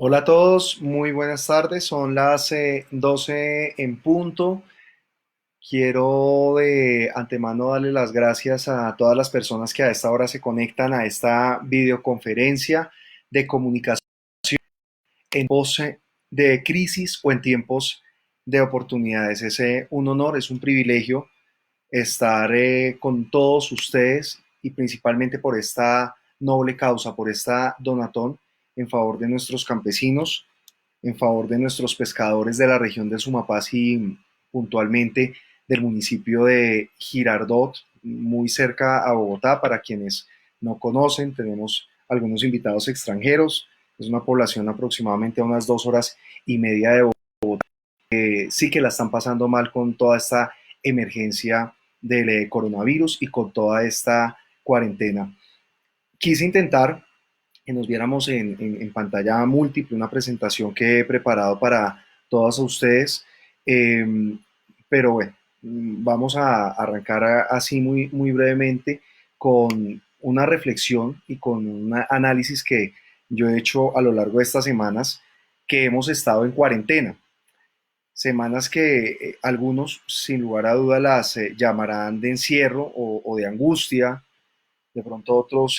Hola a todos, muy buenas tardes. Son las 12 en punto. Quiero de antemano darle las gracias a todas las personas que a esta hora se conectan a esta videoconferencia de comunicación en tiempos de crisis o en tiempos de oportunidades. Es un honor, es un privilegio estar con todos ustedes y principalmente por esta noble causa, por esta donatón en favor de nuestros campesinos, en favor de nuestros pescadores de la región de Sumapaz y puntualmente del municipio de Girardot, muy cerca a Bogotá. Para quienes no conocen, tenemos algunos invitados extranjeros. Es una población aproximadamente a unas 2 horas y media de Bogotá. Sí que la están pasando mal con toda esta emergencia del coronavirus y con toda esta cuarentena. Quise intentar que nos viéramos en pantalla múltiple, una presentación que he preparado para todos ustedes. Eh, pero bueno, vamos a arrancar así muy brevemente con una reflexión y con un análisis que yo he hecho a lo largo de estas semanas que hemos estado en cuarentena. Semanas que algunos, sin lugar a duda, las llamarán de encierro o de angustia. De pronto otros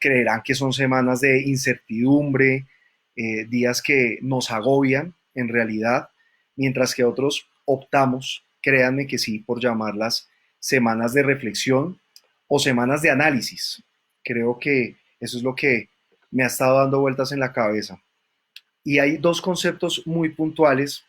creerán que son semanas de incertidumbre, días que nos agobian en realidad, mientras que otros optamos, créanme que sí, por llamarlas semanas de reflexión o semanas de análisis. Creo que eso es lo que me ha estado dando vueltas en la cabeza. Y hay dos conceptos muy puntuales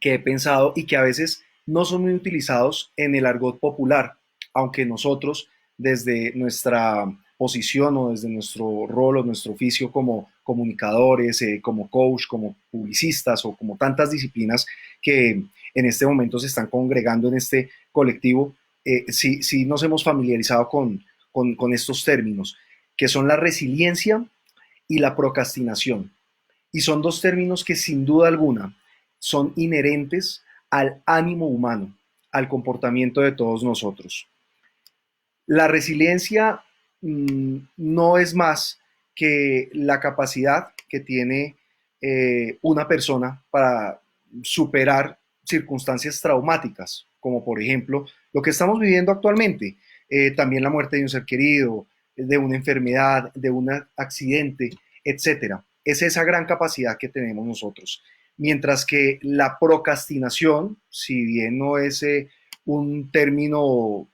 que he pensado y que a veces no son muy utilizados en el argot popular, aunque nosotros desde nuestra posición o desde nuestro rol o nuestro oficio como comunicadores, como coach, como publicistas o como tantas disciplinas que en este momento se están congregando en este colectivo, sí nos hemos familiarizado con estos términos, que son la resiliencia y la procrastinación. Y son dos términos que sin duda alguna son inherentes al ánimo humano, al comportamiento de todos nosotros. La resiliencia no es más que la capacidad que tiene una persona para superar circunstancias traumáticas, como por ejemplo lo que estamos viviendo actualmente, también la muerte de un ser querido, de una enfermedad, de un accidente, etcétera. Es esa gran capacidad que tenemos nosotros. Mientras que la procrastinación, si bien no es un término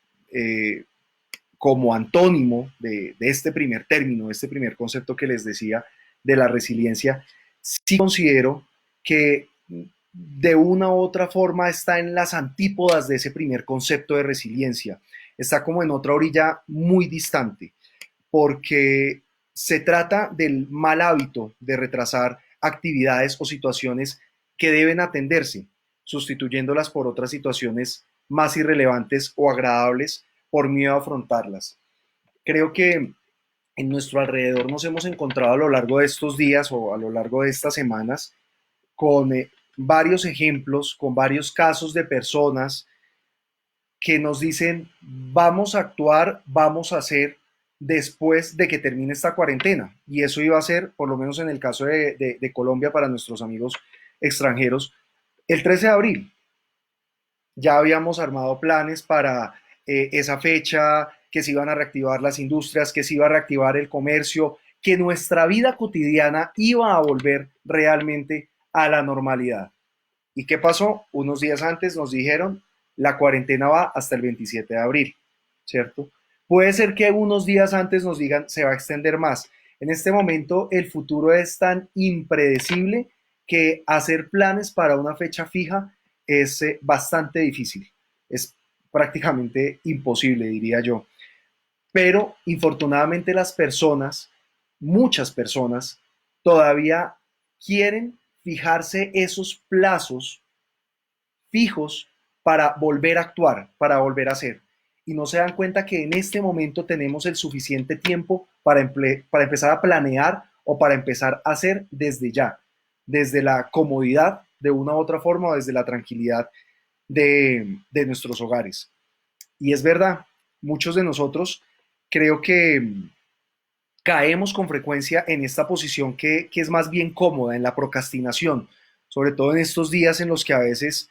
como antónimo de este primer término, de este primer concepto que les decía de la resiliencia, sí considero que de una u otra forma está en las antípodas de ese primer concepto de resiliencia. Está como en otra orilla muy distante, porque se trata del mal hábito de retrasar actividades o situaciones que deben atenderse, sustituyéndolas por otras situaciones más irrelevantes o agradables por miedo a afrontarlas. Creo que en nuestro alrededor nos hemos encontrado a lo largo de estos días o a lo largo de estas semanas con varios ejemplos, con varios casos de personas que nos dicen vamos a actuar, vamos a hacer después de que termine esta cuarentena. Y eso iba a ser, por lo menos en el caso de Colombia, para nuestros amigos extranjeros, el 13 de abril. Ya habíamos armado planes para esa fecha, que se iban a reactivar las industrias, que se iba a reactivar el comercio, que nuestra vida cotidiana iba a volver realmente a la normalidad. ¿Y qué pasó? Unos días antes nos dijeron, la cuarentena va hasta el 27 de abril, ¿cierto? Puede ser que unos días antes nos digan, se va a extender más. En este momento el futuro es tan impredecible que hacer planes para una fecha fija es bastante difícil. Es prácticamente imposible, diría yo. Pero infortunadamente las personas, muchas personas, todavía quieren fijarse esos plazos fijos para volver a actuar, para volver a hacer. Y no se dan cuenta que en este momento tenemos el suficiente tiempo para empezar a planear o para empezar a hacer desde ya, desde la comodidad de una u otra forma o desde la tranquilidad de nuestros hogares. Y es verdad, muchos de nosotros creo que caemos con frecuencia en esta posición que es más bien cómoda, en la procrastinación, sobre todo en estos días en los que a veces,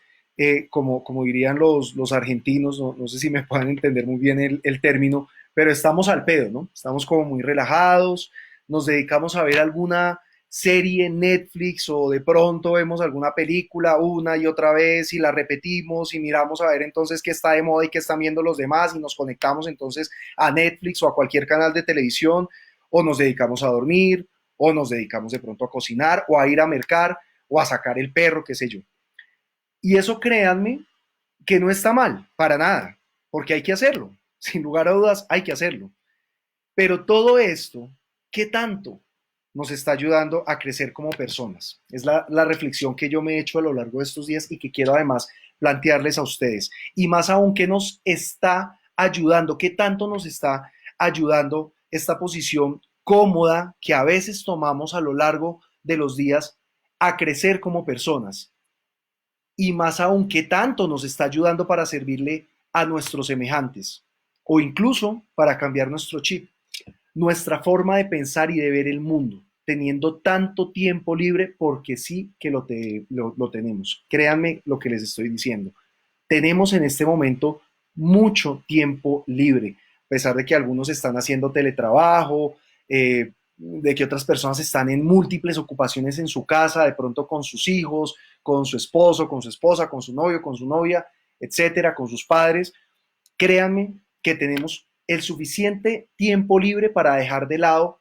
como dirían los argentinos, no sé si me puedan entender muy bien el término, pero estamos al pedo, ¿no? Estamos como muy relajados, nos dedicamos a ver alguna serie en Netflix o de pronto vemos alguna película una y otra vez y la repetimos y miramos a ver entonces qué está de moda y qué están viendo los demás y nos conectamos entonces a Netflix o a cualquier canal de televisión o nos dedicamos a dormir, o nos dedicamos de pronto a cocinar, o a ir a mercar, o a sacar el perro, qué sé yo. Y eso créanme que no está mal, para nada, porque hay que hacerlo. Sin lugar a dudas, hay que hacerlo. Pero todo esto, ¿qué tanto nos está ayudando a crecer como personas? Es la reflexión que yo me he hecho a lo largo de estos días y que quiero además plantearles a ustedes. Y más aún, ¿qué nos está ayudando? ¿Qué tanto nos está ayudando esta posición cómoda que a veces tomamos a lo largo de los días a crecer como personas? Y más aún, ¿qué tanto nos está ayudando para servirle a nuestros semejantes? O incluso para cambiar nuestro chip, nuestra forma de pensar y de ver el mundo, teniendo tanto tiempo libre, porque sí que lo tenemos. Créanme lo que les estoy diciendo. Tenemos en este momento mucho tiempo libre, a pesar de que algunos están haciendo teletrabajo, de que otras personas están en múltiples ocupaciones en su casa, de pronto con sus hijos, con su esposo, con su esposa, con su novio, con su novia, etcétera, con sus padres. Créanme que tenemos el suficiente tiempo libre para dejar de lado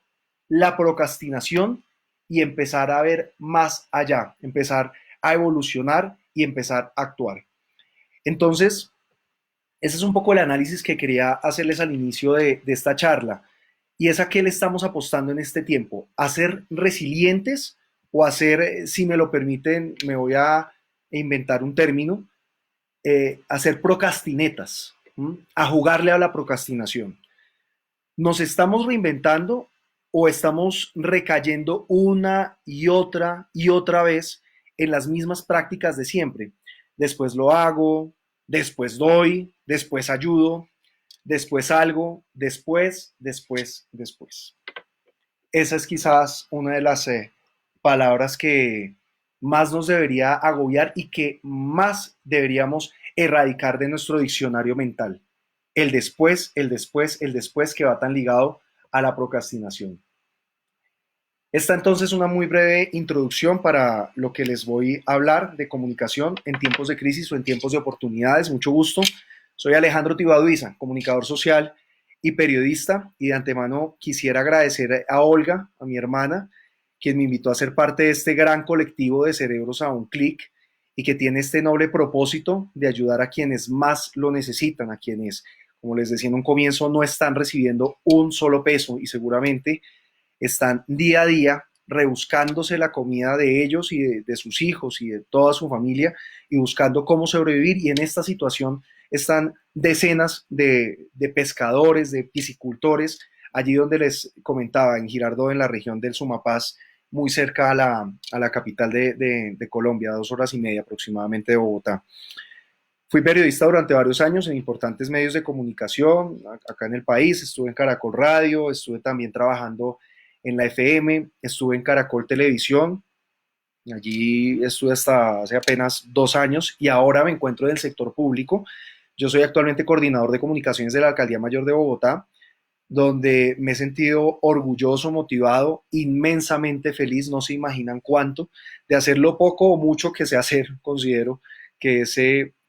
la procrastinación y empezar a ver más allá, empezar a evolucionar y empezar a actuar. Entonces, ese es un poco el análisis que quería hacerles al inicio de esta charla. Y es a qué le estamos apostando en este tiempo. ¿A ser resilientes o a ser, si me lo permiten, me voy a inventar un término, a ser procrastinetas, ¿m? A jugarle a la procrastinación? ¿Nos estamos reinventando o estamos recayendo una y otra vez en las mismas prácticas de siempre? Después lo hago, después doy, después ayudo, después algo, después. Esa es quizás una de las palabras que más nos debería agobiar y que más deberíamos erradicar de nuestro diccionario mental. El después, el después, el después que va tan ligado a la procrastinación. Esta entonces es una muy breve introducción para lo que les voy a hablar de comunicación en tiempos de crisis o en tiempos de oportunidades. Mucho gusto. Soy Alejandro Tibaduiza, comunicador social y periodista, y de antemano quisiera agradecer a Olga, a mi hermana, quien me invitó a ser parte de este gran colectivo de cerebros a un clic y que tiene este noble propósito de ayudar a quienes más lo necesitan, a quienes, como les decía en un comienzo, no están recibiendo un solo peso y seguramente están día a día rebuscándose la comida de ellos y de sus hijos y de toda su familia y buscando cómo sobrevivir. Y en esta situación están decenas de pescadores, de piscicultores, allí donde les comentaba, en Girardot, en la región del Sumapaz, muy cerca a la capital de Colombia, 2 horas y media aproximadamente de Bogotá. Fui periodista durante varios años en importantes medios de comunicación acá en el país. Estuve en Caracol Radio, estuve también trabajando en la FM, estuve en Caracol Televisión. Allí estuve hasta hace apenas 2 años y ahora me encuentro en el sector público. Yo soy actualmente coordinador de comunicaciones de la Alcaldía Mayor de Bogotá, donde me he sentido orgulloso, motivado, inmensamente feliz, no se imaginan cuánto, de hacer lo poco o mucho que sé hacer, considero que es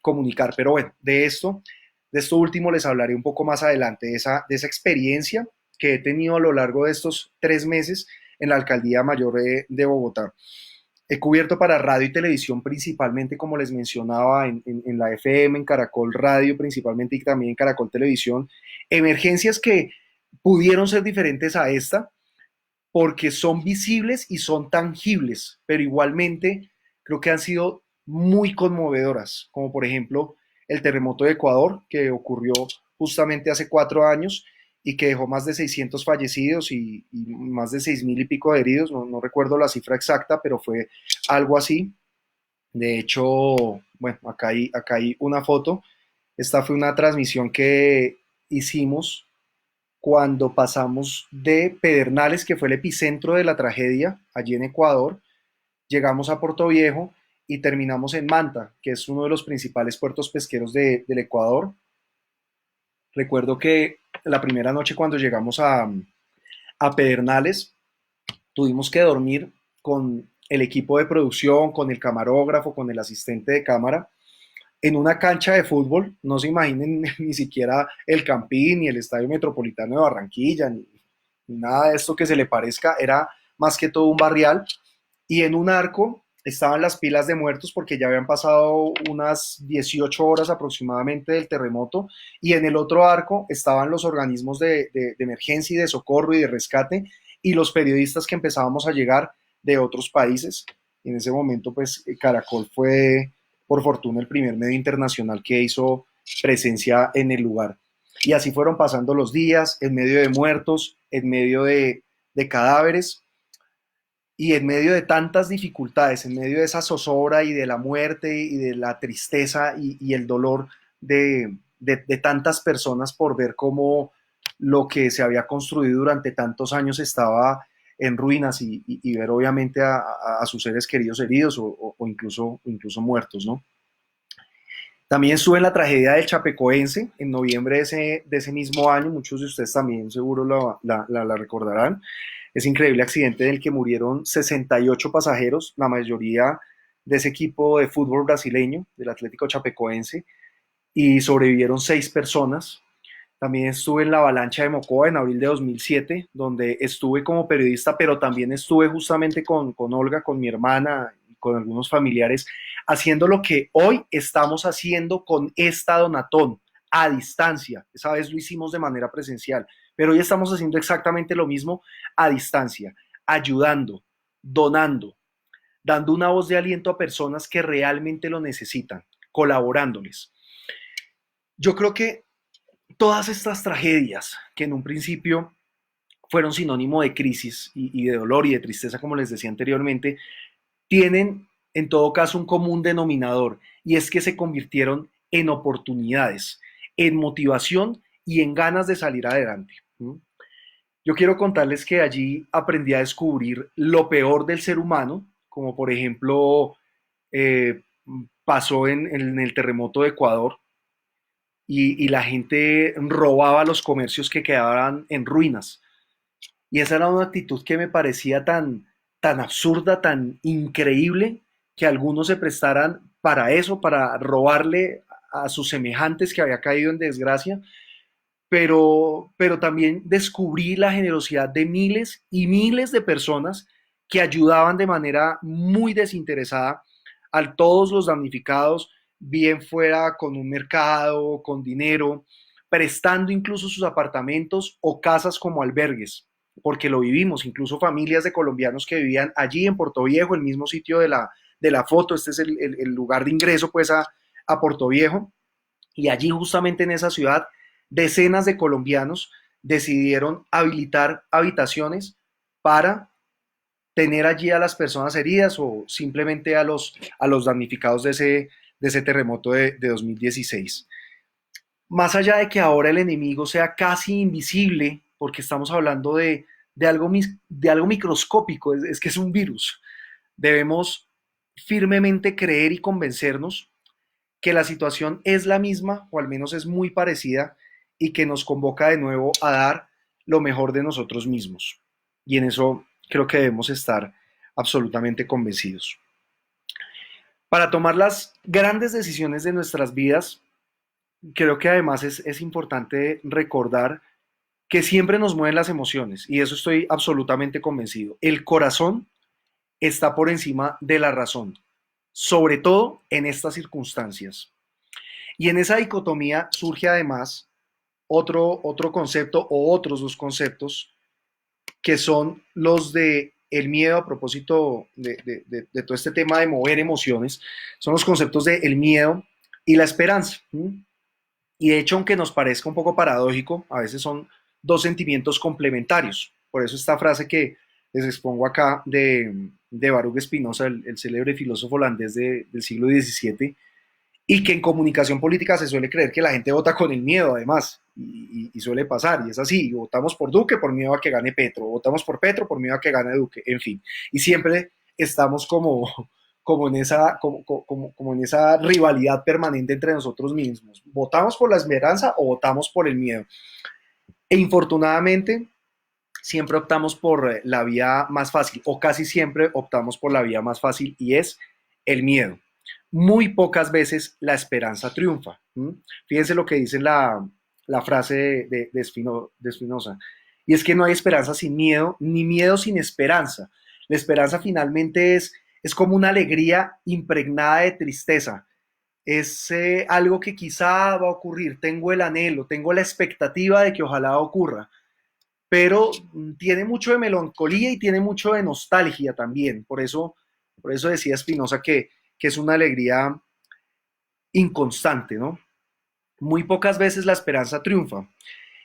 comunicar. Pero bueno, de esto último les hablaré un poco más adelante, de esa experiencia que he tenido a lo largo de estos 3 meses en la Alcaldía Mayor de Bogotá. He cubierto para radio y televisión principalmente, como les mencionaba, en la FM, en Caracol Radio principalmente y también en Caracol Televisión, emergencias que pudieron ser diferentes a esta porque son visibles y son tangibles, pero igualmente creo que han sido muy conmovedoras, como por ejemplo el terremoto de Ecuador, que ocurrió justamente hace 4 años y que dejó más de 600 fallecidos y más de 6.000 y pico de heridos, no recuerdo la cifra exacta, pero fue algo así. De hecho, bueno, acá hay una foto. Esta fue una transmisión que hicimos cuando pasamos de Pedernales, que fue el epicentro de la tragedia, allí en Ecuador, llegamos a Puerto Viejo y terminamos en Manta, que es uno de los principales puertos pesqueros del Ecuador. Recuerdo que la primera noche cuando llegamos a Pedernales, tuvimos que dormir con el equipo de producción, con el camarógrafo, con el asistente de cámara, en una cancha de fútbol. No se imaginen ni siquiera el Campín, ni el Estadio Metropolitano de Barranquilla, ni nada de esto que se le parezca. Era más que todo un barrial. Y en un arco estaban las pilas de muertos porque ya habían pasado unas 18 horas aproximadamente del terremoto, y en el otro arco estaban los organismos de emergencia y de socorro y de rescate, y los periodistas que empezábamos a llegar de otros países. En ese momento, pues Caracol fue, por fortuna, el primer medio internacional que hizo presencia en el lugar. Y así fueron pasando los días, en medio de muertos, en medio de cadáveres, y en medio de tantas dificultades, en medio de esa zozobra y de la muerte y de la tristeza y el dolor de tantas personas por ver cómo lo que se había construido durante tantos años estaba en ruinas, y ver obviamente a sus seres queridos heridos o incluso muertos, ¿no? También estuve en la tragedia del Chapecoense en noviembre de ese mismo año. Muchos de ustedes también seguro la recordarán. Ese increíble accidente en el que murieron 68 pasajeros, la mayoría de ese equipo de fútbol brasileño, del Atlético Chapecoense, y sobrevivieron 6 personas. También estuve en la avalancha de Mocoa en abril de 2007, donde estuve como periodista, pero también estuve justamente con Olga, con mi hermana y con algunos familiares, haciendo lo que hoy estamos haciendo con esta Donatón, a distancia. Esa vez lo hicimos de manera presencial, pero hoy estamos haciendo exactamente lo mismo a distancia, ayudando, donando, dando una voz de aliento a personas que realmente lo necesitan, colaborándoles. Yo creo que todas estas tragedias que en un principio fueron sinónimo de crisis y de dolor y de tristeza, como les decía anteriormente, tienen en todo caso un común denominador, y es que se convirtieron en oportunidades, en motivación y en ganas de salir adelante. Yo quiero contarles que allí aprendí a descubrir lo peor del ser humano, como por ejemplo eh, pasó en el terremoto de Ecuador, y la gente robaba los comercios que quedaban en ruinas. Y esa era una actitud que me parecía tan absurda, tan increíble, que algunos se prestaran para eso, para robarle a sus semejantes que había caído en desgracia. Pero también descubrí la generosidad de miles y miles de personas que ayudaban de manera muy desinteresada a todos los damnificados, bien fuera con un mercado, con dinero, prestando incluso sus apartamentos o casas como albergues, porque lo vivimos, incluso familias de colombianos que vivían allí en Puerto Viejo, el mismo sitio de la foto. Este es el lugar de ingreso pues a Puerto Viejo, y allí justamente en esa ciudad decenas de colombianos decidieron habilitar habitaciones para tener allí a las personas heridas o simplemente a los damnificados de ese terremoto de 2016. Más allá de que ahora el enemigo sea casi invisible, porque estamos hablando de algo microscópico, es que es un virus, debemos firmemente creer y convencernos que la situación es la misma, o al menos es muy parecida, y que nos convoca de nuevo a dar lo mejor de nosotros mismos. Y en eso creo que debemos estar absolutamente convencidos. Para tomar las grandes decisiones de nuestras vidas, creo que además es importante recordar que siempre nos mueven las emociones, y eso estoy absolutamente convencido. El corazón está por encima de la razón, sobre todo en estas circunstancias. Y en esa dicotomía surge además otro concepto, o otros dos conceptos, que son los de el miedo. A propósito de todo este tema de mover emociones, son los conceptos de el miedo y la esperanza. Y de hecho, aunque nos parezca un poco paradójico, a veces son dos sentimientos complementarios. Por eso esta frase que les expongo acá de Baruch Spinoza, el célebre filósofo holandés del siglo XVII, y que en comunicación política se suele creer que la gente vota con el miedo, además. y suele pasar, y es así, votamos por Duque por miedo a que gane Petro, votamos por Petro por miedo a que gane Duque, en fin, y siempre estamos como en esa rivalidad permanente entre nosotros mismos. ¿Votamos por la esperanza o votamos por el miedo? E infortunadamente, siempre optamos por la vía más fácil, o casi siempre optamos por la vía más fácil, y es el miedo. Muy pocas veces la esperanza triunfa. Fíjense lo que dice la frase de Spinoza, y es que no hay esperanza sin miedo, ni miedo sin esperanza. La esperanza finalmente es como una alegría impregnada de tristeza, es algo que quizá va a ocurrir, tengo el anhelo, tengo la expectativa de que ojalá ocurra, pero tiene mucho de melancolía y tiene mucho de nostalgia también. Por eso decía Spinoza que es una alegría inconstante, ¿no? Muy pocas veces la esperanza triunfa.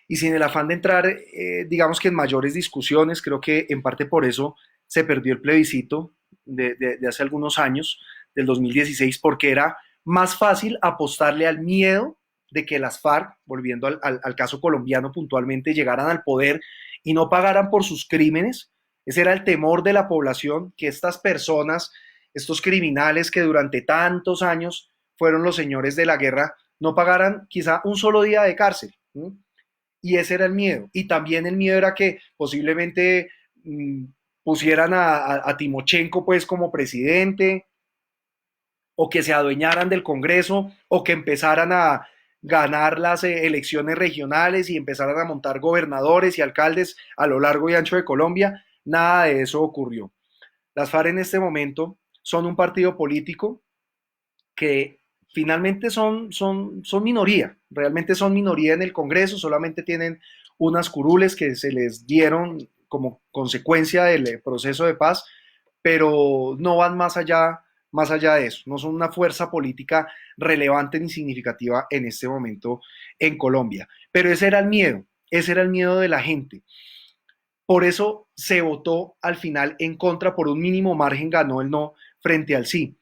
Y sin el afán de entrar, digamos que en mayores discusiones, creo que en parte por eso se perdió el plebiscito de hace algunos años, del 2016, porque era más fácil apostarle al miedo de que las FARC, volviendo al caso colombiano puntualmente, llegaran al poder y no pagaran por sus crímenes. Ese era el temor de la población, que estas personas, estos criminales que durante tantos años fueron los señores de la guerra, no pagaran quizá un solo día de cárcel. Y ese era el miedo. Y también el miedo era que posiblemente pusieran a Timochenko pues como presidente, o que se adueñaran del Congreso, o que empezaran a ganar las elecciones regionales y empezaran a montar gobernadores y alcaldes a lo largo y ancho de Colombia. Nada de eso ocurrió. Las FARC en este momento son un partido político que finalmente son minoría, realmente son minoría en el Congreso, solamente tienen unas curules que se les dieron como consecuencia del proceso de paz, pero no van más allá de eso, no son una fuerza política relevante ni significativa en este momento en Colombia. Pero ese era el miedo de la gente. Por eso se votó al final en contra, por un mínimo margen ganó el no frente al sí.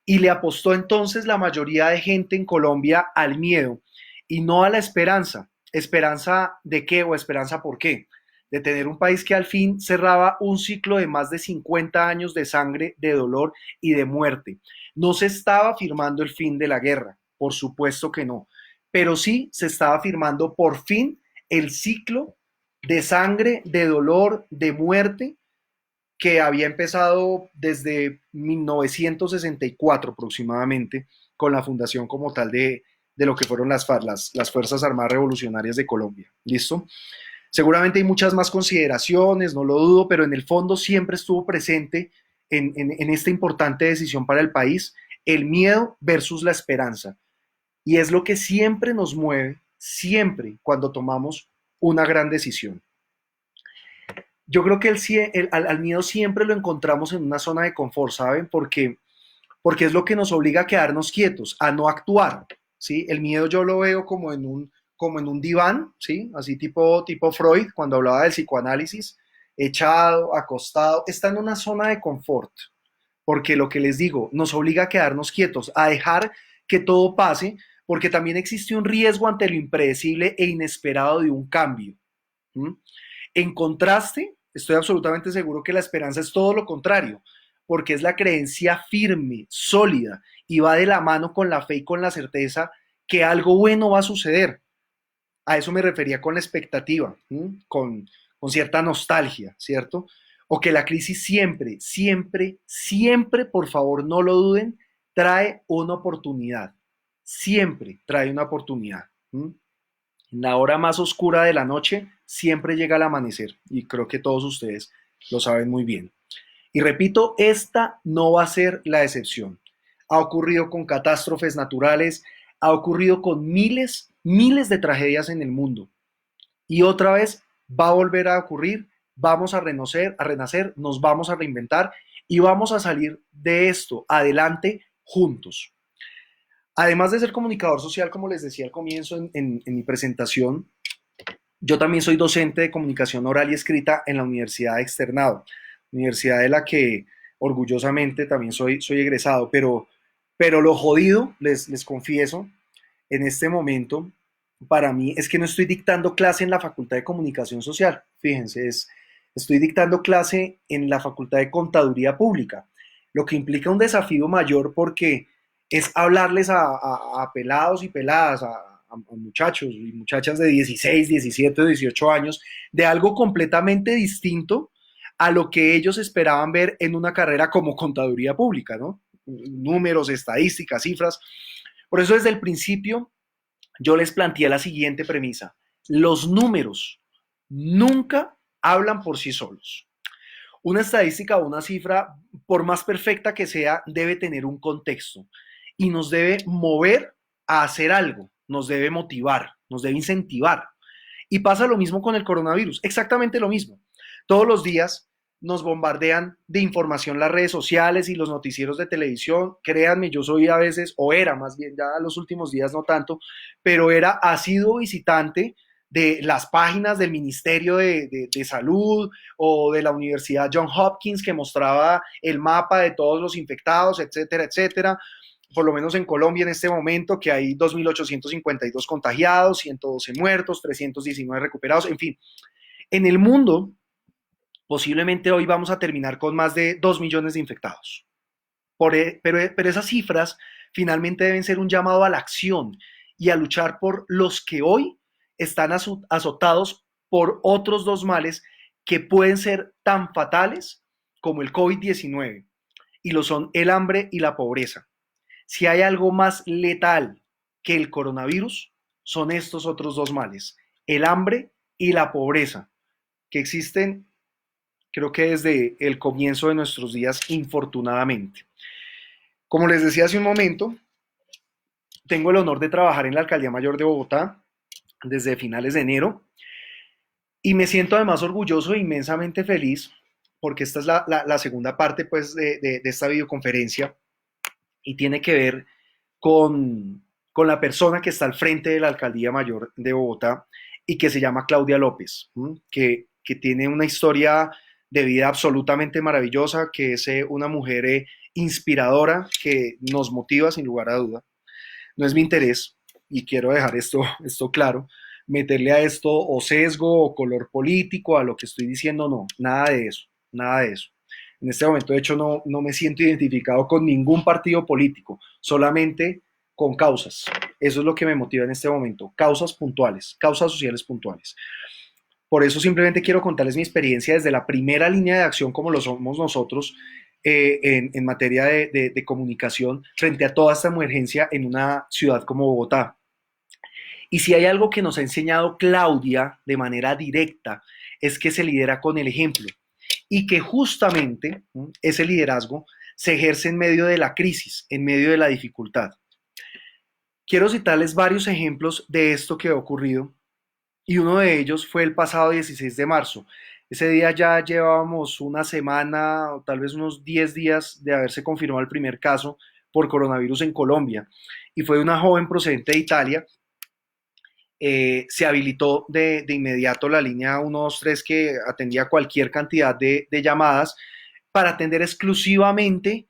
Y le apostó entonces la mayoría de gente en Colombia al miedo y no a la esperanza. ¿Esperanza de qué o esperanza por qué? De tener un país que al fin cerraba un ciclo de más de 50 años de sangre, de dolor y de muerte. No se estaba firmando el fin de la guerra, por supuesto que no, pero sí se estaba firmando por fin el ciclo de sangre, de dolor, de muerte, que había empezado desde 1964 aproximadamente, con la fundación como tal de lo que fueron las FARC, las Fuerzas Armadas Revolucionarias de Colombia. ¿Listo? Seguramente hay muchas más consideraciones, no lo dudo, pero en el fondo siempre estuvo presente en esta importante decisión para el país el miedo versus la esperanza. Y es lo que siempre nos mueve, siempre cuando tomamos una gran decisión. Yo creo que al miedo siempre lo encontramos en una zona de confort, ¿saben? Porque es lo que nos obliga a quedarnos quietos, a no actuar, ¿sí? El miedo yo lo veo como en un diván, ¿sí? Así tipo Freud, cuando hablaba del psicoanálisis, echado, acostado, está en una zona de confort, porque lo que les digo, nos obliga a quedarnos quietos, a dejar que todo pase, porque también existe un riesgo ante lo impredecible e inesperado de un cambio. ¿Mm? En contraste, estoy absolutamente seguro que la esperanza es todo lo contrario, porque es la creencia firme, sólida, y va de la mano con la fe y con la certeza que algo bueno va a suceder. A eso me refería con la expectativa, con cierta nostalgia, ¿cierto? O que la crisis siempre, siempre, siempre, por favor no lo duden, trae una oportunidad. Siempre trae una oportunidad. En la hora más oscura de la noche siempre llega el amanecer y creo que todos ustedes lo saben muy bien. Y repito, esta no va a ser la excepción. Ha ocurrido con catástrofes naturales, ha ocurrido con miles, miles de tragedias en el mundo. Y otra vez va a volver a ocurrir, vamos a renacer, nos vamos a reinventar y vamos a salir de esto adelante juntos. Además de ser comunicador social, como les decía al comienzo en mi presentación, yo también soy docente de comunicación oral y escrita en la Universidad de Externado, universidad de la que orgullosamente también soy egresado, pero lo jodido, les confieso, en este momento, para mí es que no estoy dictando clase en la Facultad de Comunicación Social. Fíjense, estoy dictando clase en la Facultad de Contaduría Pública, lo que implica un desafío mayor porque es hablarles a pelados y peladas, a muchachos y muchachas de 16, 17, 18 años, de algo completamente distinto a lo que ellos esperaban ver en una carrera como contaduría pública, ¿no? Números, estadísticas, cifras. Por eso desde el principio yo les planteé la siguiente premisa. Los números nunca hablan por sí solos. Una estadística o una cifra, por más perfecta que sea, debe tener un contexto y nos debe mover a hacer algo, nos debe motivar, nos debe incentivar. Y pasa lo mismo con el coronavirus, exactamente lo mismo. Todos los días nos bombardean de información las redes sociales y los noticieros de televisión. Créanme, yo soy a veces, o era más bien, ya los últimos días no tanto, pero era asiduo visitante de las páginas del Ministerio de Salud o de la Universidad John Hopkins que mostraba el mapa de todos los infectados, etcétera, etcétera. Por lo menos en Colombia en este momento, que hay 2.852 contagiados, 112 muertos, 319 recuperados, en fin. En el mundo, posiblemente hoy vamos a terminar con más de 2 millones de infectados. Pero esas cifras finalmente deben ser un llamado a la acción y a luchar por los que hoy están azotados por otros dos males que pueden ser tan fatales como el COVID-19, y lo son el hambre y la pobreza. Si hay algo más letal que el coronavirus, son estos otros dos males, el hambre y la pobreza, que existen creo que desde el comienzo de nuestros días, infortunadamente. Como les decía hace un momento, tengo el honor de trabajar en la Alcaldía Mayor de Bogotá desde finales de enero y me siento además orgulloso e inmensamente feliz porque esta es la segunda parte pues, de esta videoconferencia y tiene que ver con la persona que está al frente de la Alcaldía Mayor de Bogotá y que se llama Claudia López, que tiene una historia de vida absolutamente maravillosa, que es una mujer inspiradora, que nos motiva sin lugar a duda. No es mi interés, y quiero dejar esto claro, meterle a esto o sesgo o color político a lo que estoy diciendo, no, nada de eso, nada de eso. En este momento, de hecho, no me siento identificado con ningún partido político, solamente con causas. Eso es lo que me motiva en este momento, causas puntuales, causas sociales puntuales. Por eso simplemente quiero contarles mi experiencia desde la primera línea de acción como lo somos nosotros en materia de comunicación frente a toda esta emergencia en una ciudad como Bogotá. Y si hay algo que nos ha enseñado Claudia de manera directa es que se lidera con el ejemplo y que justamente ese liderazgo se ejerce en medio de la crisis, en medio de la dificultad. Quiero citarles varios ejemplos de esto que ha ocurrido y uno de ellos fue el pasado 16 de marzo. Ese día ya llevábamos una semana o tal vez unos 10 días de haberse confirmado el primer caso por coronavirus en Colombia y fue una joven procedente de Italia. Se habilitó de inmediato la línea 123 que atendía cualquier cantidad de llamadas para atender exclusivamente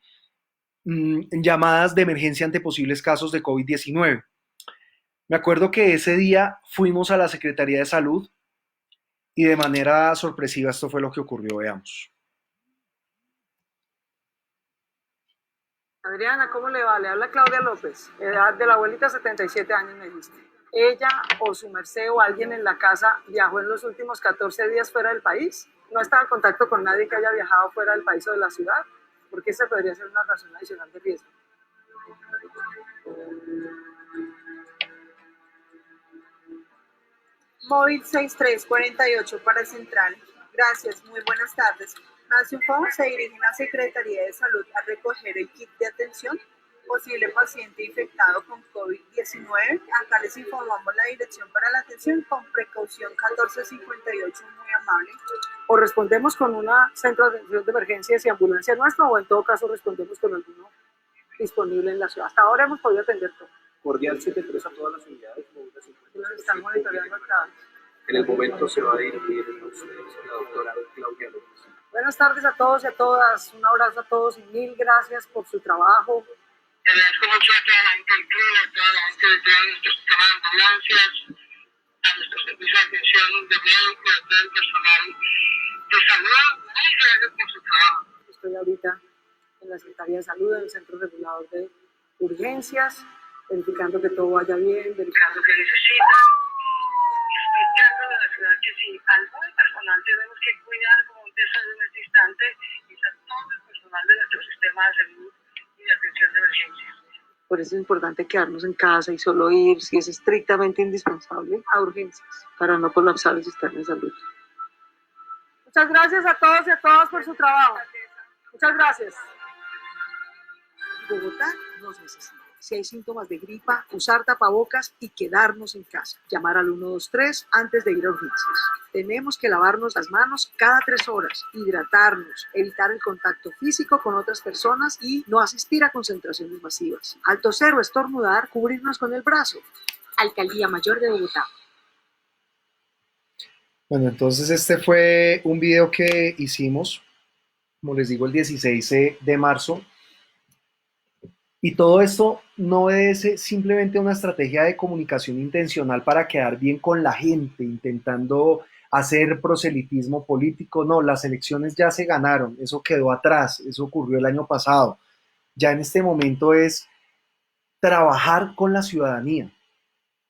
llamadas de emergencia ante posibles casos de COVID-19. Me acuerdo que ese día fuimos a la Secretaría de Salud y de manera sorpresiva esto fue lo que ocurrió, veamos. Adriana, ¿cómo le va? Le habla Claudia López, edad de la abuelita, 77 años me dijiste. ¿Ella o su merced o alguien en la casa viajó en los últimos 14 días fuera del país? ¿No estaba en contacto con nadie que haya viajado fuera del país o de la ciudad? Porque esa podría ser una razón adicional de riesgo. Móvil 6348 para Central. Gracias, muy buenas tardes. Me hace un favor, se dirigen a Secretaría de Salud a recoger el kit de atención. Posible paciente infectado con COVID-19. Acá les informamos la dirección para la atención con precaución 1458, muy amable. O respondemos con una centro de atención de emergencias y ambulancia nuestra, o en todo caso respondemos con alguno disponible en la ciudad. Hasta ahora hemos podido atender todo. Cordial 73 a todas las unidades. Nos están monitoreando acá. En el momento se va a dirigir a ustedes la doctora Claudia López. Buenas tardes a todos y a todas. Un abrazo a todos y mil gracias por su trabajo. Agradezco mucho a toda la gente del club, a toda la gente de todas nuestras ambulancias, a nuestro servicio de atención de médicos, a todo el personal de salud. Muchas gracias por su trabajo. Estoy ahorita en la Secretaría de Salud, en el Centro Regulador de Urgencias, verificando que todo vaya bien, verificando Que necesitan, explicando a la ciudad que si algún personal tenemos que cuidar como un tesoro en este instante, está todo el personal de nuestro sistema de salud y de atención de emergencias. Por eso es importante quedarnos en casa y solo ir, si es estrictamente indispensable, a urgencias, para no colapsar el sistema de salud. Muchas gracias a todos y a todas por su trabajo. Muchas gracias. Bogotá nos necesita. Si hay síntomas de gripa, usar tapabocas y quedarnos en casa. Llamar al 123 antes de ir a urgencias. Tenemos que lavarnos las manos cada 3 horas, hidratarnos, evitar el contacto físico con otras personas y no asistir a concentraciones masivas. Al toser o estornudar, cubrirnos con el brazo. Alcaldía Mayor de Bogotá. Bueno, entonces este fue un video que hicimos, como les digo, el 16 de marzo. Y todo esto no obedece simplemente a una estrategia de comunicación intencional para quedar bien con la gente, intentando hacer proselitismo político. No, las elecciones ya se ganaron, eso quedó atrás, eso ocurrió el año pasado. Ya en este momento es trabajar con la ciudadanía,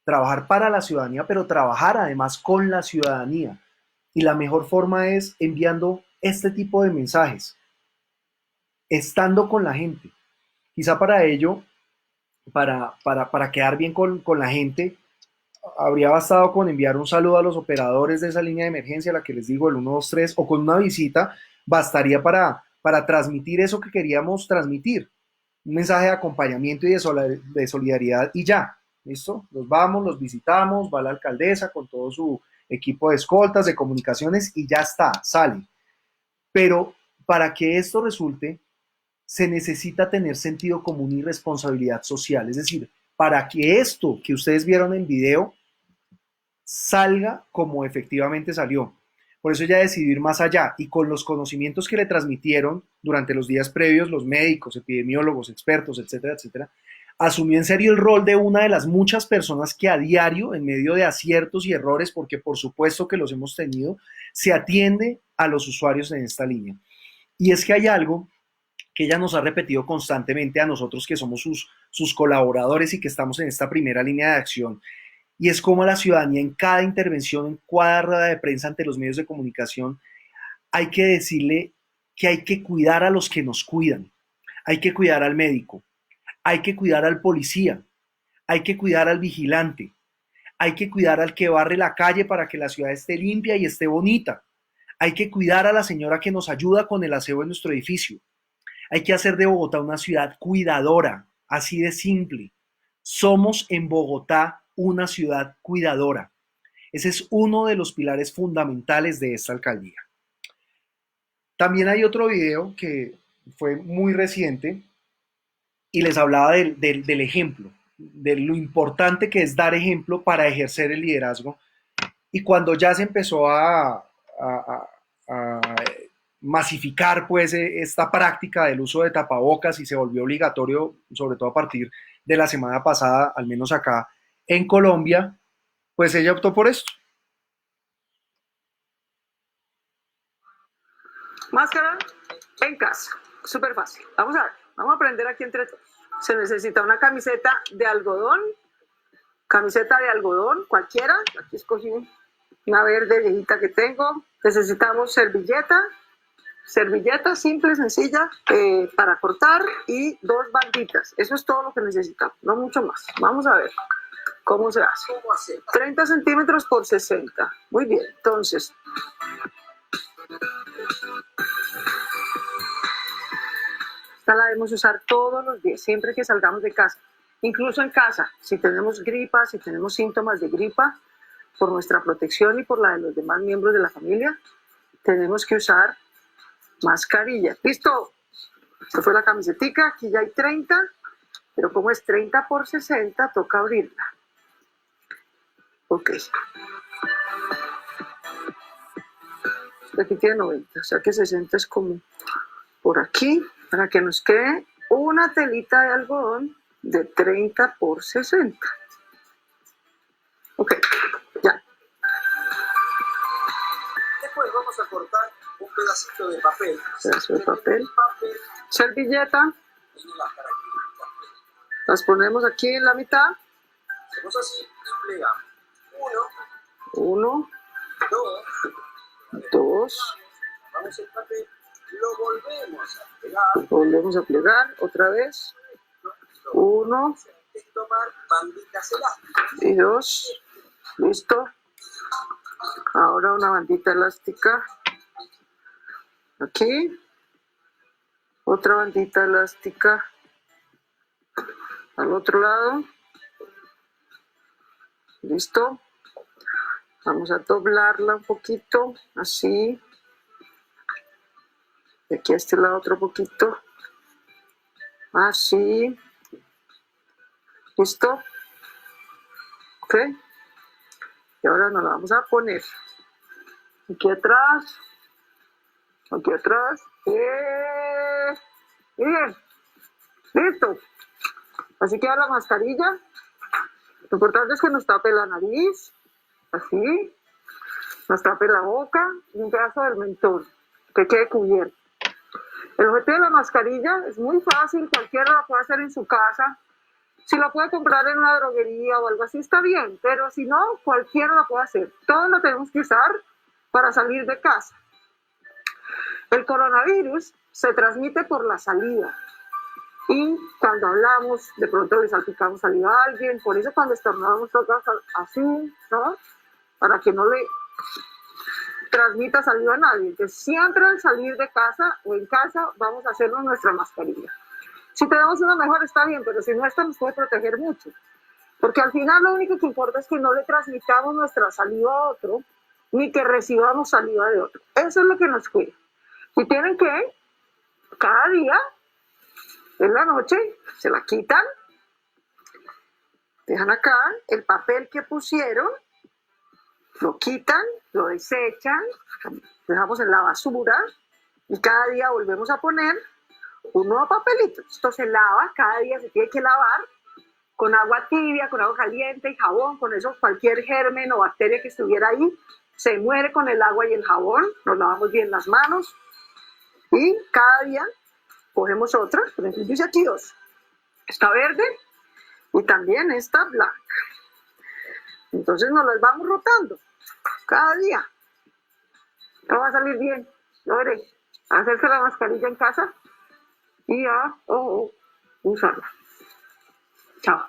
trabajar para la ciudadanía, pero trabajar además con la ciudadanía. Y la mejor forma es enviando este tipo de mensajes, estando con la gente. Quizá para ello, para quedar bien con la gente, habría bastado con enviar un saludo a los operadores de esa línea de emergencia, la que les digo, el 123, o con una visita, bastaría para transmitir eso que queríamos transmitir. Un mensaje de acompañamiento y de solidaridad y ya, ¿listo? Los vamos, los visitamos, va la alcaldesa con todo su equipo de escoltas, de comunicaciones y ya está, sale. Pero para que esto resulte, se necesita tener sentido común y responsabilidad social. Es decir, para que esto que ustedes vieron en video salga como efectivamente salió. Por eso ya decidí ir más allá y con los conocimientos que le transmitieron durante los días previos los médicos, epidemiólogos, expertos, etcétera, etcétera, asumió en serio el rol de una de las muchas personas que a diario, en medio de aciertos y errores, porque por supuesto que los hemos tenido, se atiende a los usuarios en esta línea. Y es que hay algo que ella nos ha repetido constantemente a nosotros que somos sus colaboradores y que estamos en esta primera línea de acción, y es como la ciudadanía en cada intervención, en cada rueda de prensa ante los medios de comunicación, hay que decirle que hay que cuidar a los que nos cuidan, hay que cuidar al médico, hay que cuidar al policía, hay que cuidar al vigilante, hay que cuidar al que barre la calle para que la ciudad esté limpia y esté bonita, hay que cuidar a la señora que nos ayuda con el aseo en nuestro edificio, hay que hacer de Bogotá una ciudad cuidadora, así de simple. Somos en Bogotá una ciudad cuidadora. Ese es uno de los pilares fundamentales de esta alcaldía. También hay otro video que fue muy reciente y les hablaba del ejemplo, de lo importante que es dar ejemplo para ejercer el liderazgo. Y cuando ya se empezó a masificar pues esta práctica del uso de tapabocas y se volvió obligatorio, sobre todo a partir de la semana pasada, al menos acá en Colombia, pues ella optó por esto. Máscara en casa, súper fácil. Vamos a ver, vamos a aprender aquí entre todos. Se necesita una camiseta de algodón, cualquiera. Aquí escogí una verde viejita que tengo. Necesitamos servilleta simple, sencilla, para cortar y 2 banditas. Eso es todo lo que necesitamos, no mucho más. Vamos a ver cómo se hace. 30 centímetros por 60. Muy bien, entonces. Esta la debemos usar todos los días, siempre que salgamos de casa. Incluso en casa, si tenemos gripa, si tenemos síntomas de gripa, por nuestra protección y por la de los demás miembros de la familia, tenemos que usar mascarilla. ¿Listo? Esta fue la camisetica, aquí ya hay 30, pero como es 30 por 60, toca abrirla. Ok. Aquí tiene 90, o sea que 60 es como por aquí, para que nos quede una telita de algodón de 30 por 60. Ok, ya. a cortar un pedacito de papel. Pedazo de papel. El papel Servilleta. tiene las características. Las ponemos aquí en la mitad. Hacemos así y plegamos. Uno, Dos. dos. Vamos el papel, lo volvemos a pegar. Volvemos a plegar otra vez. Uno Es tomar banditas elásticas. y dos. Listo. Ahora una bandita elástica. Aquí. Otra bandita elástica. Al otro lado. Listo. Vamos a doblarla un poquito. Así. De aquí a este lado otro poquito. Así. ¿Listo? Ok. Y ahora nos la vamos a poner aquí atrás. Aquí atrás. Bien. Listo. Así queda la mascarilla. Lo importante es que nos tape la nariz. Así. Nos tape la boca y un pedazo del mentón. Que quede cubierto. El objetivo de la mascarilla es muy fácil, cualquiera la puede hacer en su casa. Si la puede comprar en una droguería o algo así, está bien, pero si no, cualquiera la puede hacer. Todos lo tenemos que usar para salir de casa. El coronavirus se transmite por la saliva. Y cuando hablamos, de pronto le salpicamos saliva a alguien, por eso cuando estornudamos toca así, ¿no? Para que no le transmita saliva a nadie. Entonces, siempre al salir de casa o en casa vamos a hacernos nuestra mascarilla. Si tenemos una mejor está bien, pero si no, esta nos puede proteger mucho. Porque al final lo único que importa es que no le transmitamos nuestra saliva a otro, ni que recibamos saliva de otro. Eso es lo que nos cuida. Y tienen que, cada día, en la noche, se la quitan, dejan acá el papel que pusieron, lo quitan, lo desechan, dejamos en la basura y cada día volvemos a poner un nuevo papelito. Esto se lava, cada día se tiene que lavar con agua tibia, con agua caliente y jabón. Con eso cualquier germen o bacteria que estuviera ahí se muere con el agua y el jabón. Nos lavamos bien las manos y cada día cogemos otra. Por ejemplo, dice aquí dos. Esta verde y también esta blanca. Entonces nos las vamos rotando cada día. Todo va a salir bien. Lo veré. Hacerse la mascarilla en casa y a usarla. Chao.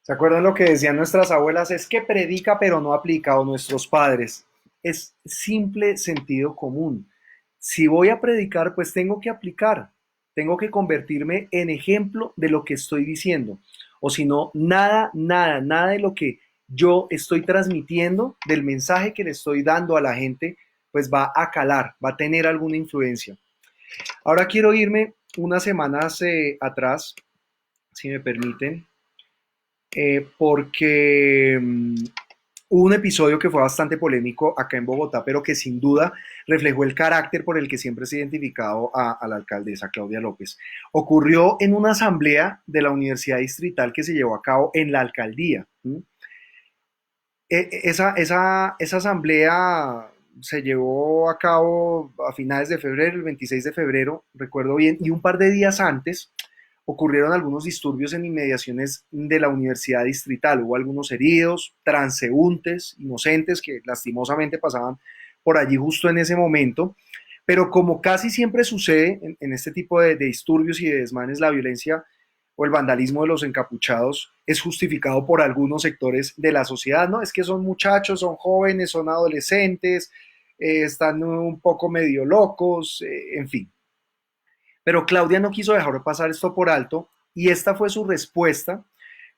¿Se acuerdan lo que decían nuestras abuelas? Es que predica pero no aplica, o nuestros padres. Es simple sentido común. Si voy a predicar, pues tengo que aplicar. Tengo que convertirme en ejemplo de lo que estoy diciendo. O si no, nada de lo que yo estoy transmitiendo, del mensaje que le estoy dando a la gente, pues va a calar, va a tener alguna influencia. Ahora quiero irme unas semanas atrás, si me permiten, porque hubo un episodio que fue bastante polémico acá en Bogotá, pero que sin duda reflejó el carácter por el que siempre se ha identificado a la alcaldesa Claudia López. Ocurrió en una asamblea de la Universidad Distrital que se llevó a cabo en la alcaldía. Esa asamblea se llevó a cabo a finales de febrero, el 26 de febrero, recuerdo bien, y un par de días antes ocurrieron algunos disturbios en inmediaciones de la Universidad Distrital. Hubo algunos heridos, transeúntes, inocentes que lastimosamente pasaban por allí justo en ese momento. Pero como casi siempre sucede en este tipo de disturbios y de desmanes, la violencia o el vandalismo de los encapuchados es justificado por algunos sectores de la sociedad, ¿no? Es que son muchachos, son jóvenes, son adolescentes, están un poco medio locos, en fin. Pero Claudia no quiso dejar pasar esto por alto y esta fue su respuesta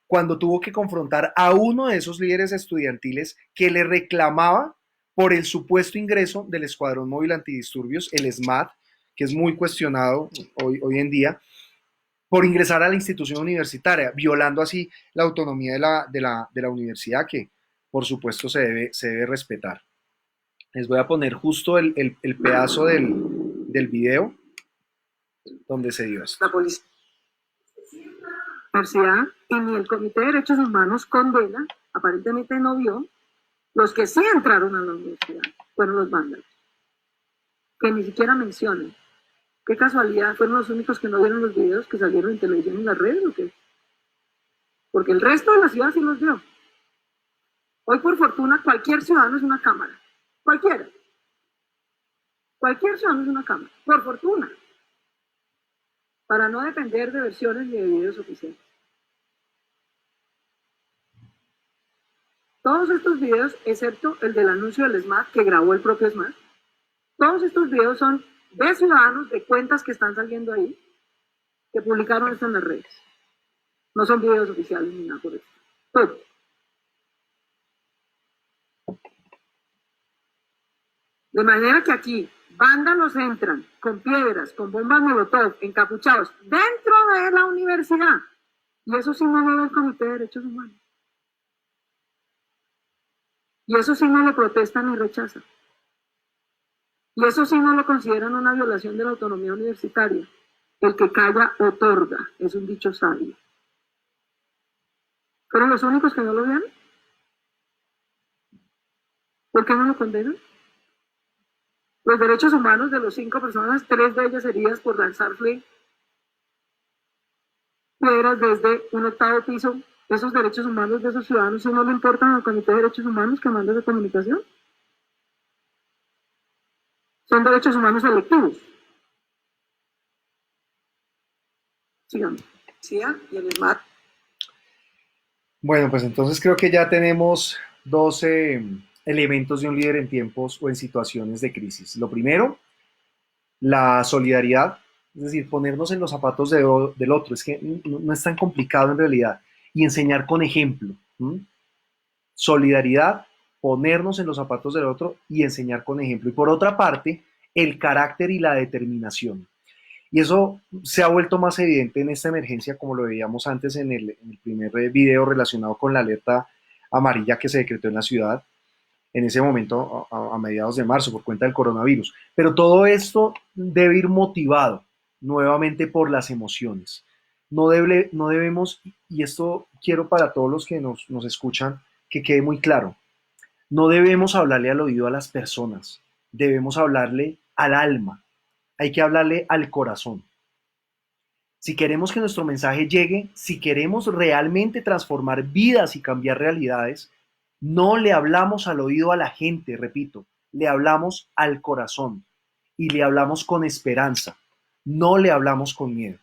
cuando tuvo que confrontar a uno de esos líderes estudiantiles que le reclamaba por el supuesto ingreso del Escuadrón Móvil Antidisturbios, el SMAT, que es muy cuestionado hoy en día, por ingresar a la institución universitaria, violando así la autonomía de la universidad, que por supuesto se debe respetar. Les voy a poner justo el pedazo del video donde se dio esto. La policía y ni el Comité de Derechos Humanos condena, aparentemente no vio, Los que sí entraron a la universidad fueron los vándalos, que ni siquiera mencionan. Qué casualidad, fueron los únicos que no vieron los videos que salieron en televisión y en las redes, ¿o qué? Porque el resto de la ciudad sí los vio. Hoy, por fortuna, cualquier ciudadano es una cámara. Cualquiera. Cualquier ciudadano es una cámara. Por fortuna. Para no depender de versiones ni de videos oficiales. Todos estos videos, excepto el del anuncio del SMAT que grabó el propio SMAT, todos estos videos son de ciudadanos, de cuentas que están saliendo ahí, que publicaron esto en las redes. No son videos oficiales ni nada por eso. Todo. De manera que aquí vándalos entran con piedras, con bombas molotov, encapuchados, dentro de la universidad. Y eso sí no lo ve el Comité de Derechos Humanos. Y eso sí no lo protestan ni rechazan. Y eso sí no lo consideran una violación de la autonomía universitaria. El que calla otorga, es un dicho sabio. ¿Fueron los únicos que no lo vieron? ¿Por qué no lo condenan? Los derechos humanos de los 5 personas, 3 de ellas heridas por lanzar piedras desde un 8º piso, esos derechos humanos de esos ciudadanos, ¿eso no le importan al Comité de Derechos Humanos que manda esa comunicación? Son derechos humanos selectivos. Sigamos. ¿Sí? Y el SMAT. Bueno, pues entonces creo que ya tenemos 12 elementos de un líder en tiempos o en situaciones de crisis. Lo primero, la solidaridad, es decir, ponernos en los zapatos del otro. Es que no es tan complicado en realidad. Y enseñar con ejemplo. Solidaridad, ponernos en los zapatos del otro y enseñar con ejemplo. Y por otra parte, el carácter y la determinación. Y eso se ha vuelto más evidente en esta emergencia, como lo veíamos antes en el primer video relacionado con la alerta amarilla que se decretó en la ciudad, en ese momento a mediados de marzo por cuenta del coronavirus. Pero todo esto debe ir motivado nuevamente por las emociones. No debemos, y esto quiero para todos los que nos escuchan, que quede muy claro, no debemos hablarle al oído a las personas, debemos hablarle al alma, hay que hablarle al corazón. Si queremos que nuestro mensaje llegue, si queremos realmente transformar vidas y cambiar realidades, no le hablamos al oído a la gente, repito, le hablamos al corazón y le hablamos con esperanza, no le hablamos con miedo.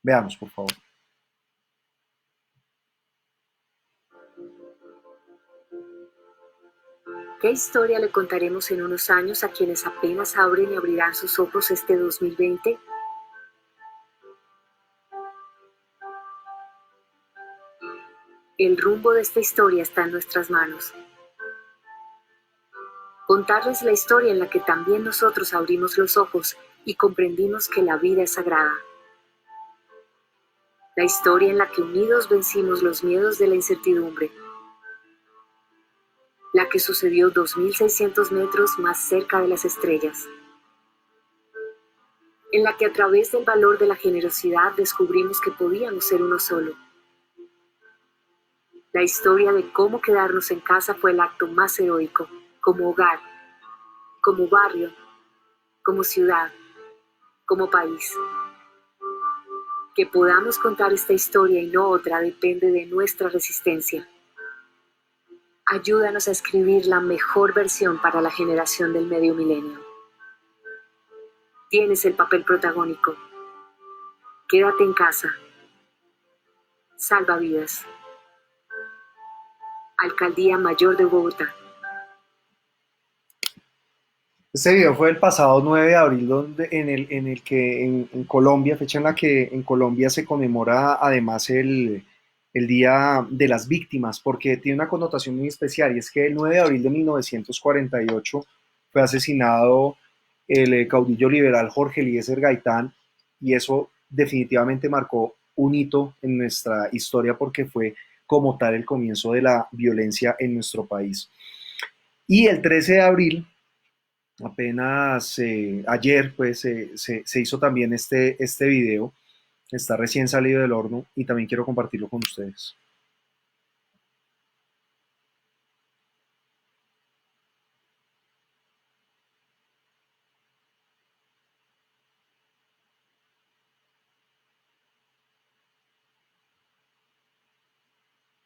Veamos, por favor. ¿Qué historia le contaremos en unos años a quienes apenas abren y abrirán sus ojos este 2020? El rumbo de esta historia está en nuestras manos. Contarles la historia en la que también nosotros abrimos los ojos y comprendimos que la vida es sagrada. La historia en la que unidos vencimos los miedos de la incertidumbre. La que sucedió 2600 metros más cerca de las estrellas. En la que a través del valor de la generosidad descubrimos que podíamos ser uno solo. La historia de cómo quedarnos en casa fue el acto más heroico, como hogar, como barrio, como ciudad, como país. Que podamos contar esta historia y no otra depende de nuestra resistencia. Ayúdanos a escribir la mejor versión para la generación del medio milenio. Tienes el papel protagónico. Quédate en casa. Salva vidas. Alcaldía Mayor de Bogotá. Este video fue el pasado 9 de abril en el que en Colombia, fecha en la que en Colombia se conmemora además el Día de las Víctimas, porque tiene una connotación muy especial, y es que el 9 de abril de 1948 fue asesinado el caudillo liberal Jorge Eliezer Gaitán, y eso definitivamente marcó un hito en nuestra historia porque fue como tal el comienzo de la violencia en nuestro país. Y el 13 de abril, apenas ayer, pues se hizo también este video, está recién salido del horno y también quiero compartirlo con ustedes.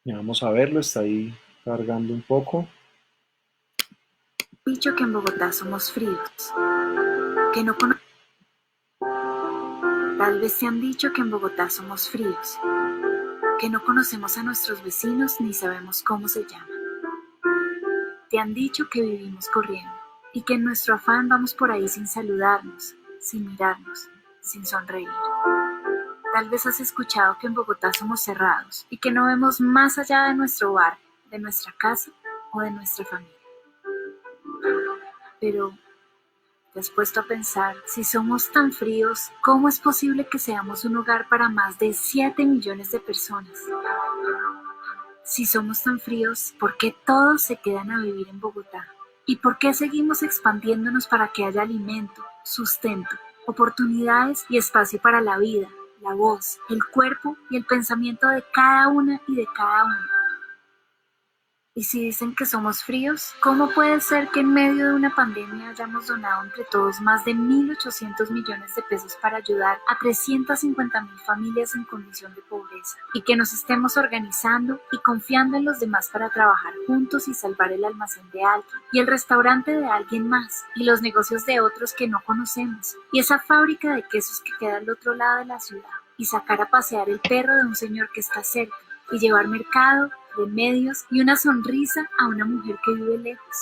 Ya vamos a verlo, está ahí cargando un poco. Dicho que en Bogotá somos fríos, que no cono- tal vez te han dicho que en Bogotá somos fríos, que no conocemos a nuestros vecinos ni sabemos cómo se llaman. Te han dicho que vivimos corriendo y que en nuestro afán vamos por ahí sin saludarnos, sin mirarnos, sin sonreír. Tal vez has escuchado que en Bogotá somos cerrados y que no vemos más allá de nuestro bar, de nuestra casa o de nuestra familia. Pero, ¿te has puesto a pensar, si somos tan fríos, cómo es posible que seamos un hogar para más de 7 millones de personas? Si somos tan fríos, ¿por qué todos se quedan a vivir en Bogotá? ¿Y por qué seguimos expandiéndonos para que haya alimento, sustento, oportunidades y espacio para la vida, la voz, el cuerpo y el pensamiento de cada una y de cada uno? Y si dicen que somos fríos, ¿cómo puede ser que en medio de una pandemia hayamos donado entre todos más de 1.800 millones de pesos para ayudar a 350.000 familias en condición de pobreza? Y que nos estemos organizando y confiando en los demás para trabajar juntos y salvar el almacén de alguien, y el restaurante de alguien más, y los negocios de otros que no conocemos, y esa fábrica de quesos que queda al otro lado de la ciudad, y sacar a pasear el perro de un señor que está cerca, y llevar mercado, remedios y una sonrisa a una mujer que vive lejos.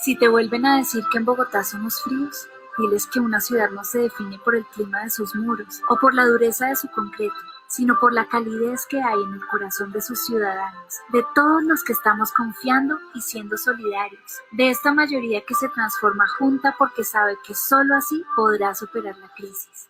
Si te vuelven a decir que en Bogotá somos fríos, diles que una ciudad no se define por el clima de sus muros o por la dureza de su concreto, sino por la calidez que hay en el corazón de sus ciudadanos, de todos los que estamos confiando y siendo solidarios, de esta mayoría que se transforma junta porque sabe que solo así podrá superar la crisis.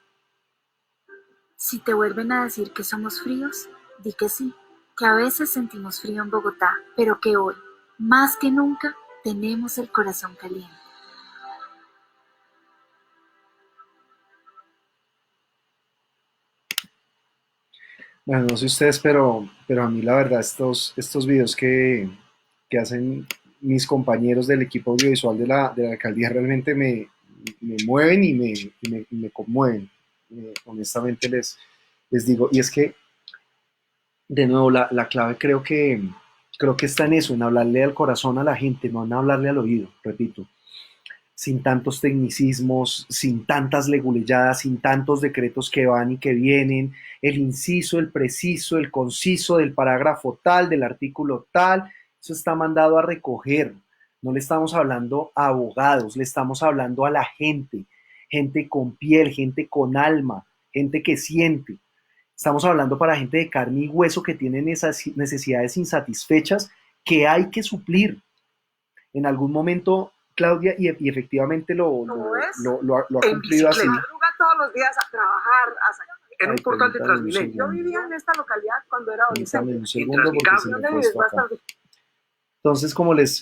Si te vuelven a decir que somos fríos, di que sí, que a veces sentimos frío en Bogotá, pero que hoy, más que nunca, tenemos el corazón caliente. Bueno, no sé ustedes, pero a mí la verdad estos videos que hacen mis compañeros del equipo audiovisual de la alcaldía realmente me mueven y me conmueven. Honestamente les digo, y es que, de nuevo, la clave creo que está en eso, en hablarle al corazón a la gente, no en hablarle al oído, repito, sin tantos tecnicismos, sin tantas leguleyadas, sin tantos decretos que van y que vienen, el inciso, el preciso, el conciso del parágrafo tal, del artículo tal, eso está mandado a recoger. No le estamos hablando a abogados, le estamos hablando a la gente, gente con piel, gente con alma, gente que siente. Estamos hablando para gente de carne y hueso que tienen esas necesidades insatisfechas que hay que suplir en algún momento, Claudia, y efectivamente ¿Cómo es? lo ha En cumplido así. bicicleta. Madruga todos los días a trabajar, a sacar. Era Ay, un portal de permítame un Transmilenio. Yo segundo, vivía en esta localidad cuando era permítame adolescente. un Y segundo porque se me Transmicable. ha ¿Dónde vives? puesto acá. Bastante. Entonces,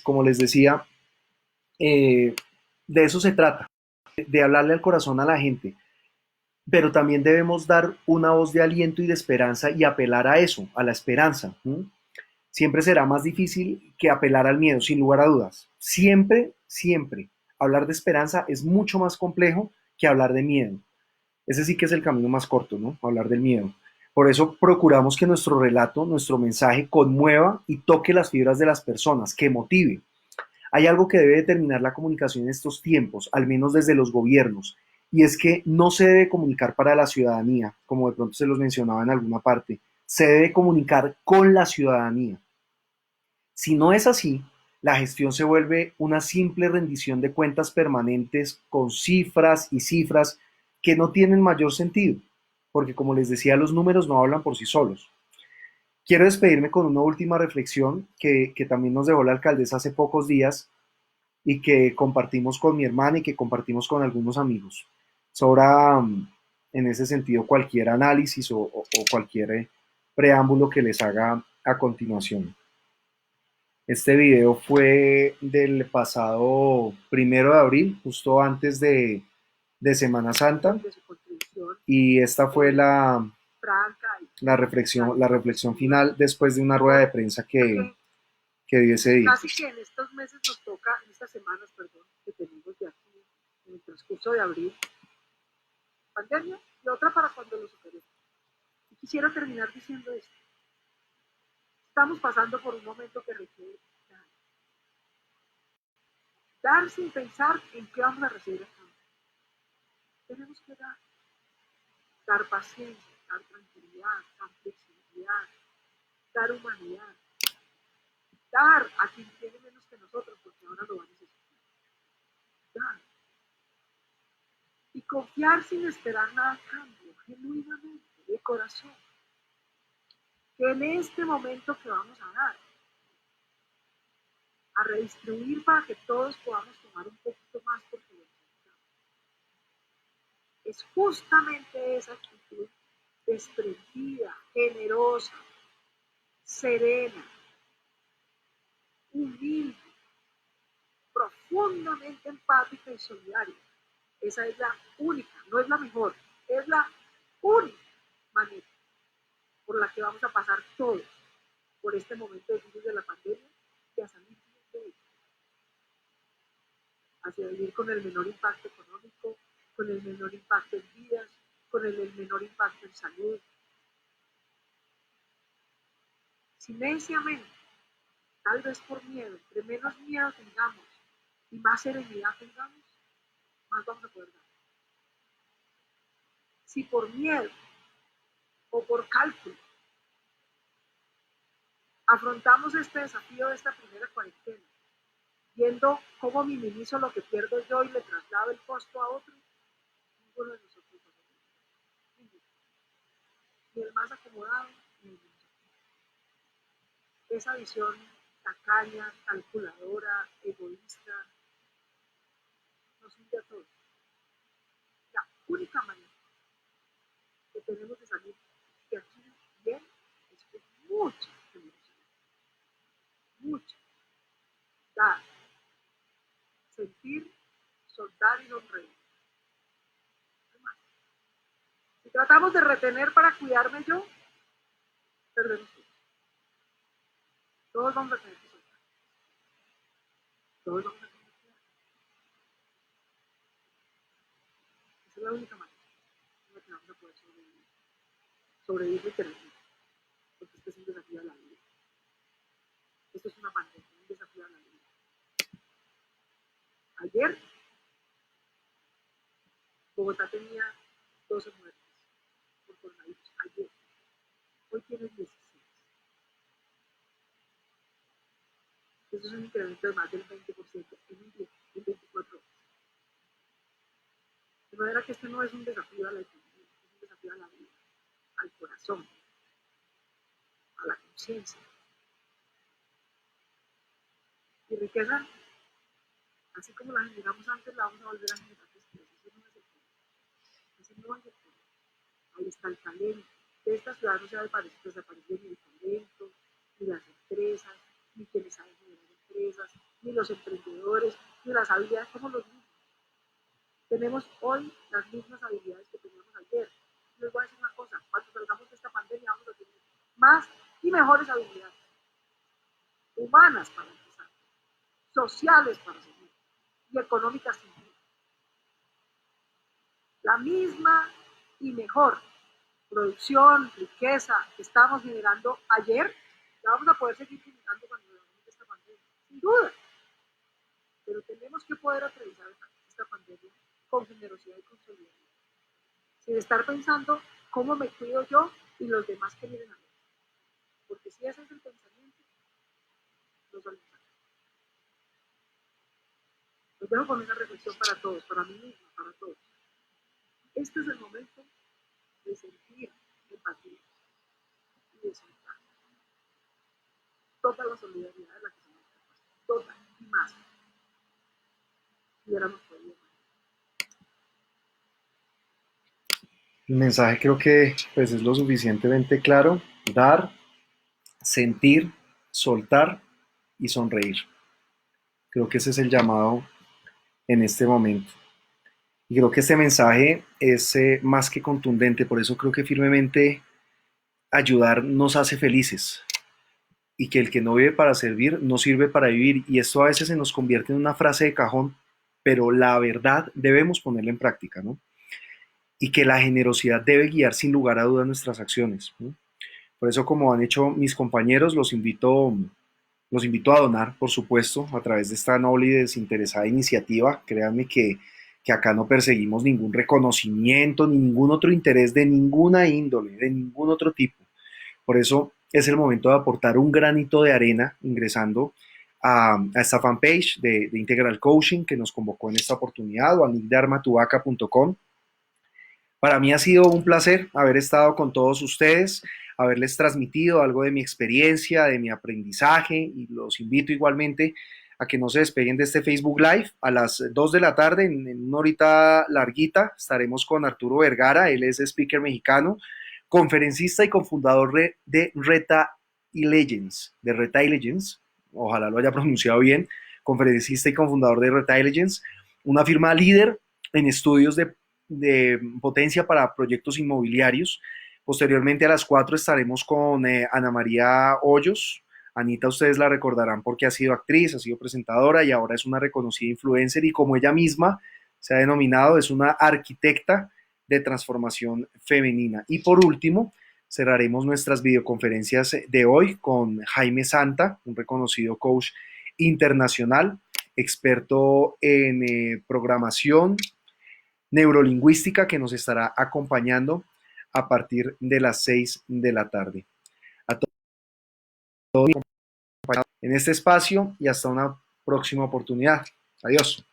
como les decía, eh, de eso se trata, de hablarle al corazón a la gente, pero también debemos dar una voz de aliento y de esperanza y apelar a eso, a la esperanza. ¿M? Siempre será más difícil que apelar al miedo, sin lugar a dudas. Siempre, siempre. Hablar de esperanza es mucho más complejo que hablar de miedo. Ese sí que es el camino más corto, ¿no? Hablar del miedo. Por eso procuramos que nuestro relato, nuestro mensaje conmueva y toque las fibras de las personas, que motive. Hay algo que debe determinar la comunicación en estos tiempos, al menos desde los gobiernos, y es que no se debe comunicar para la ciudadanía, como de pronto se los mencionaba en alguna parte, se debe comunicar con la ciudadanía. Si no es así, la gestión se vuelve una simple rendición de cuentas permanentes con cifras y cifras que no tienen mayor sentido, porque como les decía, los números no hablan por sí solos. Quiero despedirme con una última reflexión que también nos dejó la alcaldesa hace pocos días y que compartimos con mi hermana y que compartimos con algunos amigos. Sobra en ese sentido cualquier análisis o cualquier preámbulo que les haga a continuación. Este video fue del pasado 1 de abril, justo antes de Semana Santa, De su contribución y esta fue la, franca la reflexión, la reflexión final después de una rueda de prensa que dio ese día. casi que en estos meses nos toca, en estas semanas, perdón, que tenemos de aquí, en el transcurso de abril, pandemia y otra para cuando lo superemos. Y quisiera terminar diciendo esto. Estamos pasando por un momento que requiere dar. Dar sin pensar en qué vamos a recibir a cambio. Tenemos que dar. Dar paciencia, dar tranquilidad, dar flexibilidad, dar humanidad. Dar a quien tiene menos que nosotros, porque ahora lo va a necesitar. Dar. Y confiar sin esperar nada a cambio, genuinamente, de corazón. Que en este momento que vamos a dar, a redistribuir para que todos podamos tomar un poquito más porque lo necesitamos. Es justamente esa actitud desprendida, generosa, serena, humilde, profundamente empática y solidaria. Esa es la única, no es la mejor, es la única manera por la que vamos a pasar todos por este momento difícil de la pandemia y a salir de ella, hacia vivir con el menor impacto económico, con el menor impacto en vidas, con el menor impacto en salud. Silenciamente, tal vez por miedo, entre menos miedo tengamos y más serenidad tengamos, más vamos a poder dar. Si por miedo o por cálculo afrontamos este desafío de esta primera cuarentena, viendo cómo minimizo lo que pierdo yo y le traslado el costo a otro, ninguno de nosotros va a ser ninguno. Ni el más acomodado, ni el menos acomodado. Esa visión tacaña, calculadora, egoísta, nos hunde a todos. La única manera que tenemos de salir de aquí bien es con mucha generosidad, mucha. Dar, sentir, soltar y sonreír. Si tratamos de retener para cuidarme yo, perdemos todo. Todos vamos a tener que soltar. Todos vamos a tener que cuidar. Esa es la única manera en la que vamos a poder sobrevivir. Sobrevivir literalmente. Porque este es un desafío a la vida. Esto es una pandemia, un desafío a la vida. Ayer, Bogotá tenía 12 muertes por coronavirus. Ayer. Hoy tiene 16. Eso es un incremento de más del 20% en un día, en 24 horas. De manera que este no es un desafío a la economía, es un desafío a la vida, al corazón, a la conciencia. Y riqueza, así como la generamos antes, la vamos a volver a generar después. Eso no es el problema. Así no es el problema. Ahí está el talento. De esta ciudad no se desaparece ni el talento, ni las empresas, ni quienes saben generar empresas, ni los emprendedores, ni las habilidades, somos los mismos. Tenemos hoy las mismas habilidades que teníamos ayer. Les voy a decir una cosa, cuando salgamos de esta pandemia vamos a tener más y mejores habilidades. Humanas para empezar, sociales para seguir y económicas también. La misma y mejor producción, riqueza que estábamos generando ayer, la vamos a poder seguir generando cuando salgamos de esta pandemia, sin duda. Pero tenemos que poder atravesar esta pandemia con generosidad y con solidaridad, sin estar pensando cómo me cuido yo y los demás que vienen a mí. Porque si ese es el pensamiento, no salimos acá. Los dejo con una reflexión para todos, para mí misma, para todos. Este es el momento de sentir empatía y de soltar toda la solidaridad de la que somos capaces, toda y más. Si hubiéramos podido. El mensaje creo que pues, es lo suficientemente claro. Dar, sentir, soltar y sonreír. Creo que ese es el llamado en este momento. Y creo que este mensaje es más que contundente, por eso creo que firmemente ayudar nos hace felices y que el que no vive para servir no sirve para vivir. Y esto a veces se nos convierte en una frase de cajón, pero la verdad debemos ponerla en práctica, ¿no? Y que la generosidad debe guiar sin lugar a dudas nuestras acciones, ¿no? Por eso, como han hecho mis compañeros, los invito a donar, por supuesto, a través de esta noble y desinteresada iniciativa. Créanme que acá no perseguimos ningún reconocimiento ni ningún otro interés de ninguna índole, de ningún otro tipo. Por eso es el momento de aportar un granito de arena ingresando a esta fanpage de Integral Coaching que nos convocó en esta oportunidad, o a nickdarmatubaca.com. Para mí ha sido un placer haber estado con todos ustedes, haberles transmitido algo de mi experiencia, de mi aprendizaje, y los invito igualmente a que no se despeguen de este Facebook Live. A las 2 de la tarde, en una horita larguita, estaremos con Arturo Vergara. Él es speaker mexicano, conferencista y cofundador de Retaillegence, ojalá lo haya pronunciado bien, conferencista y cofundador de Retaillegence, una firma líder en estudios de potencia para proyectos inmobiliarios. Posteriormente a las 4 estaremos con Ana María Hoyos. Anita, ustedes la recordarán porque ha sido actriz, ha sido presentadora y ahora es una reconocida influencer, y como ella misma se ha denominado, es una arquitecta de transformación femenina. Y por último, cerraremos nuestras videoconferencias de hoy con Jaime Santa, un reconocido coach internacional, experto en programación neurolingüística, que nos estará acompañando a partir de las 6 de la tarde. A todos en este espacio y hasta una próxima oportunidad. Adiós.